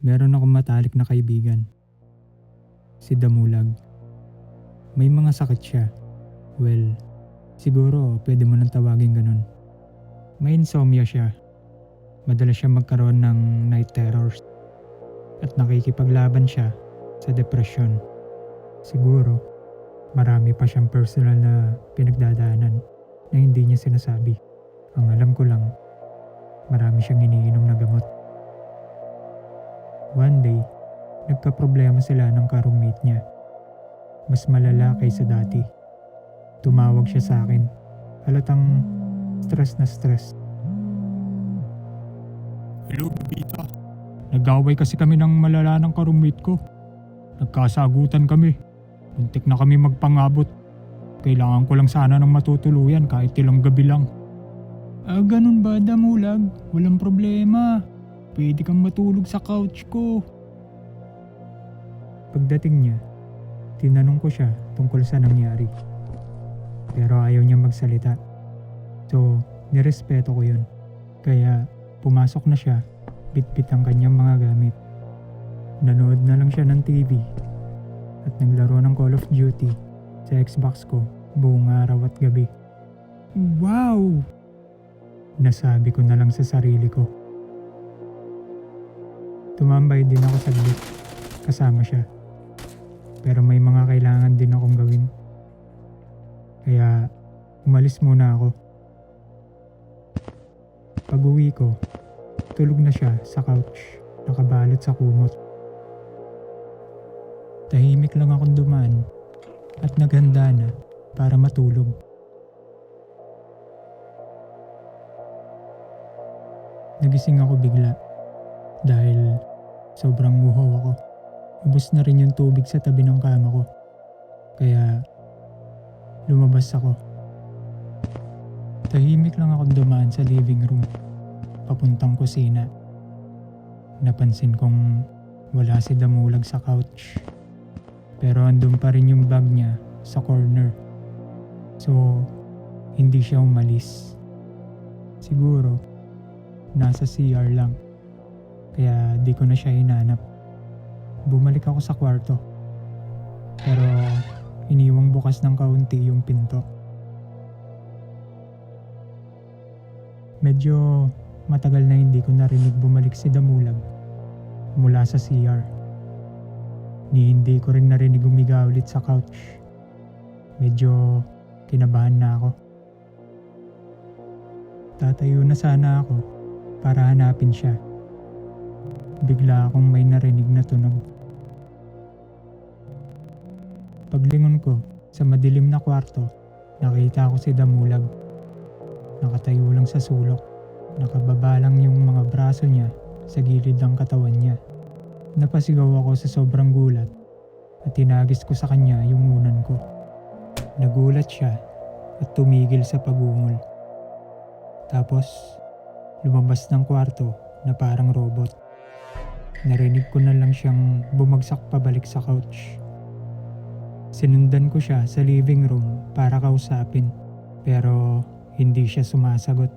Meron akong matalik na kaibigan, si Damulag. May mga sakit siya. Well, siguro pwede mo nang tawagin ganun. May insomnia siya. Madalas siya magkaroon ng night terrors. At nakikipaglaban siya sa depression. Siguro, marami pa siyang personal na pinagdadaanan na hindi niya sinasabi. Ang alam ko lang, marami siyang iniinom na gamot. One day, nagkaproblema sila ng ka-roommate niya. Mas malala kaysa dati. Tumawag siya sa akin. Halatang stress na stress. Hello, Bita. Nag-away kasi kami ng malala ng ka-roommate ko. Nagkasagutan kami. Muntik na kami magpangabot. Kailangan ko lang sana ng matutuluyan kahit ilang gabi lang. Ganun ba, Damulag? Walang problema. Pwede kang matulog sa couch ko. Pagdating niya, tinanong ko siya tungkol sa nangyari. Pero ayaw niya magsalita. So, nirespeto ko yun. Kaya pumasok na siya, bitbit ang kanyang mga gamit. Nanood na lang siya ng TV at naglaro ng Call of Duty sa Xbox ko buong araw at gabi. Wow! Nasabi ko na lang sa sarili ko. Tumambay din ako saglit kasama siya. Pero may mga kailangan din akong gawin. Kaya umalis muna ako. Pag-uwi ko, tulog na siya sa couch, nakabalot sa kumot. Tahimik lang akong dumaan at naghanda na para matulog. Nagising ako bigla dahil sobrang uhaw ako. Ubos na rin yung tubig sa tabi ng kama ko. Kaya lumabas ako. Tahimik lang akong dumaan sa living room, papuntang kusina. Napansin kong wala si Damulag sa couch. Pero andun pa rin yung bag niya sa corner. So, hindi siya umalis. Siguro, nasa CR lang. Kaya di ko na siya hinanap. Bumalik ako sa kwarto. Pero iniwang bukas ng kaunti yung pinto. Medyo matagal na hindi ko narinig bumalik si Damulag mula sa CR. Ni hindi ko rin narinig umiga ulit sa couch. Medyo kinabahan na ako. Tatayo na sana ako para hanapin siya. Bigla akong may narinig na tunog. Paglingon ko sa madilim na kwarto, nakita ko si Damulag. Nakatayo lang sa sulok. Nakababa lang yung mga braso niya sa gilid ng katawan niya. Napasigaw ako sa sobrang gulat at tinagis ko sa kanya yung unan ko. Nagulat siya at tumigil sa pagungol. Tapos lumabas ng kwarto na parang robot. Narinig ko na lang siyang bumagsak pabalik sa couch. Sinundan ko siya sa living room para kausapin, pero hindi siya sumasagot.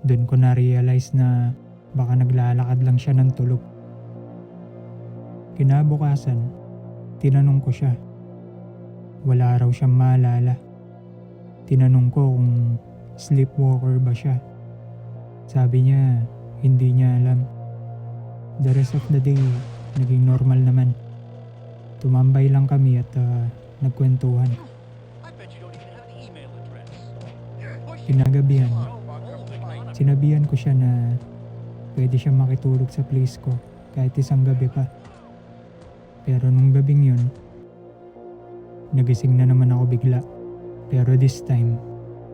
Doon ko na-realize na baka naglalakad lang siya ng tulog. Kinabukasan, tinanong ko siya. Wala raw siyang maalala. Tinanong ko kung sleepwalker ba siya. Sabi niya, hindi niya alam. The rest of the day, naging normal naman. Tumambay lang kami at nagkwentuhan. Kinagabihan, sinabihan ko siya na pwede siya makitulog sa place ko kahit isang gabi pa. Pero nung gabing yun, nagising na naman ako bigla. Pero this time,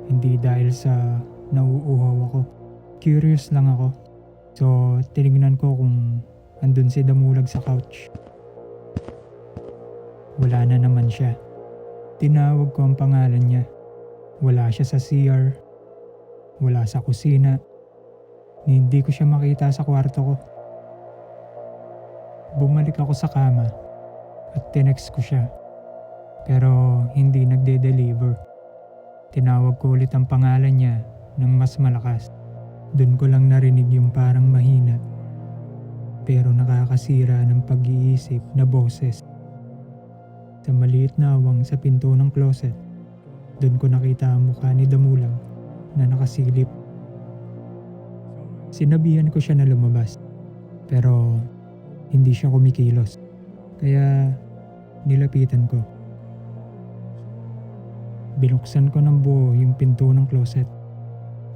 hindi dahil sa nauuhaw ako. Curious lang ako. So, tinignan ko kung andun si Damulag sa couch. Wala na naman siya. Tinawag ko ang pangalan niya. Wala siya sa CR. Wala sa kusina. Hindi ko siya makita sa kwarto ko. Bumalik ako sa kama at tinext ko siya. Pero hindi nagde-deliver. Tinawag ko ulit ang pangalan niya ng mas malakas. Doon ko lang narinig yung parang mahina. pero nakakasira ng pag-iisip na boses. Sa maliit na awang sa pinto ng closet, doon ko nakita ang mukha ni Damulag na nakasilip. Sinabihan ko siya na lumabas, pero hindi siya kumikilos, kaya nilapitan ko. Binuksan ko ng buo yung pinto ng closet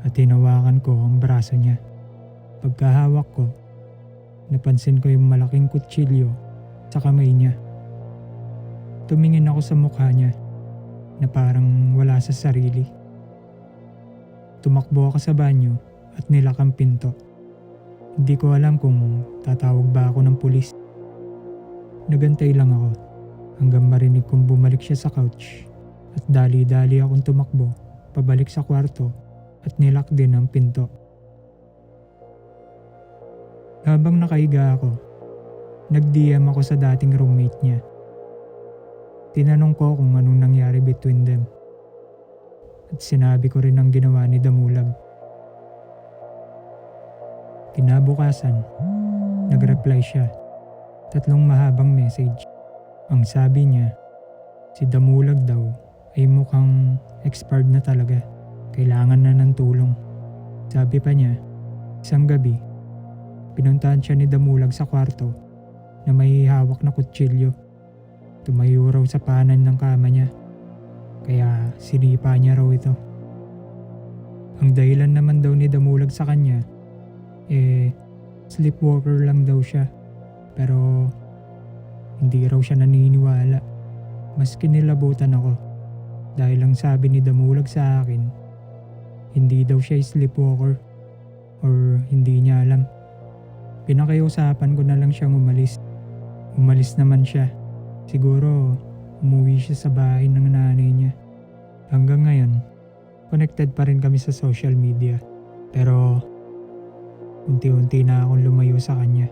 at hinawakan ko ang braso niya. Pagkahawak ko, napansin ko yung malaking kutsilyo sa kamay niya. Tumingin ako sa mukha niya na parang wala sa sarili. Tumakbo ako sa banyo at nilak ang pinto. Hindi ko alam kung tatawag ba ako ng pulis. Nagantay lang ako hanggang marinig kong bumalik siya sa couch at dali-dali akong tumakbo pabalik sa kwarto at nilak din ang pinto. Habang nakahiga ako, nag-DM ako sa dating roommate niya. Tinanong ko kung anong nangyari between them. At sinabi ko rin ang ginawa ni Damulag. Kinabukasan, nag-reply siya. 3 mahabang message. Ang sabi niya, si Damulag daw ay mukhang expired na talaga. Kailangan na ng tulong. Sabi pa niya, isang gabi, pinuntahan siya ni Damulag sa kwarto na may hawak na kutsilyo. Tumayo raw sa panan ng kama niya, kaya sinipa niya raw ito. Ang dahilan naman daw ni Damulag sa kanya, sleepwalker lang daw siya. Pero hindi raw siya naniniwala. Mas kinilabutan ako dahil ang sabi ni Damulag sa akin, hindi daw siya sleepwalker or hindi niya alam. Pinakiusapan ko na lang siyang umalis. Umalis naman siya. Siguro umuwi siya sa bahay ng nanay niya. Hanggang ngayon, connected pa rin kami sa social media. Pero unti-unti na akong lumayo sa kanya.